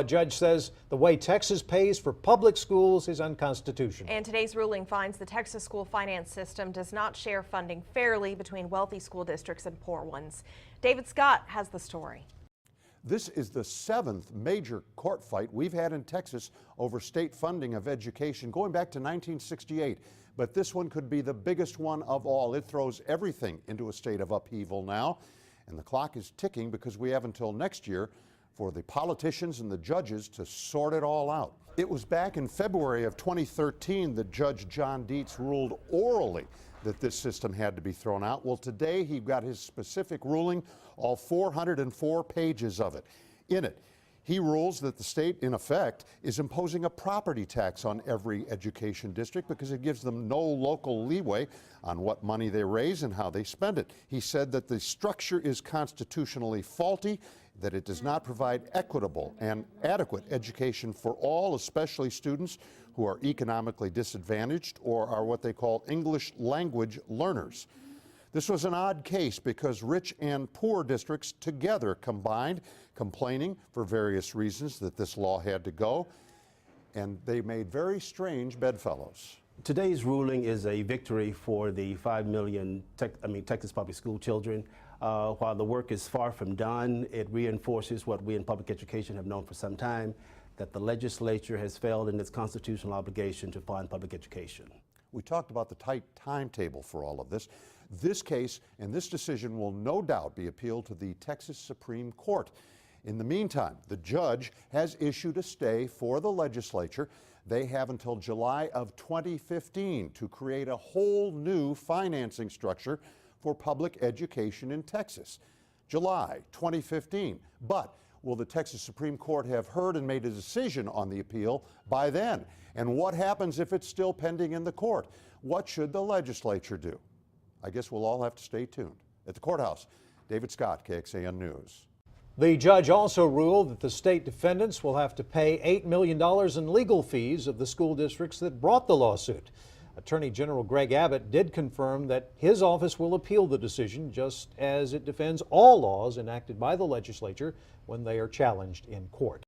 A judge says the way Texas pays for public schools is unconstitutional. And today's ruling finds the Texas school finance system does not share funding fairly between wealthy school districts and poor ones. David Scott has the story. This is the 7th major court fight we've had in Texas over state funding of education going back to 1968. But this one could be the biggest one of all. It throws everything into a state of upheaval now. And the clock is ticking because we have until next year for the politicians and the judges to sort it all out. It was back in February of 2013 that Judge John Dietz ruled orally that this system had to be thrown out. Well, today he got his specific ruling, all 404 pages of it. In it, he rules that the state, in effect, is imposing a property tax on every education district because it gives them no local leeway on what money they raise and how they spend it. He said that the structure is constitutionally faulty, that it does not provide equitable and adequate education for all, especially students who are economically disadvantaged or are what they call English language learners. This was an odd case because rich and poor districts together combined, complaining for various reasons that this law had to go, and they made very strange bedfellows. Today's ruling is a victory for the 5 million Texas public school children. While the work is far from done, it reinforces what we in public education have known for some time, that the legislature has failed in its constitutional obligation to fund public education. We talked about the tight timetable for all of this. This case and this decision will no doubt be appealed to the Texas Supreme Court. In the meantime, the judge has issued a stay for the legislature. They have until July of 2015 to create a whole new financing structure for public education in Texas. July 2015. But will the Texas Supreme Court have heard and made a decision on the appeal by then? And what happens if it's still pending in the court? What should the legislature do? I guess we'll all have to stay tuned. At the courthouse, David Scott, KXAN News. The judge also ruled that the state defendants will have to pay $8 million in legal fees of the school districts that brought the lawsuit. Attorney General Greg Abbott did confirm that his office will appeal the decision, just as it defends all laws enacted by the legislature when they are challenged in court.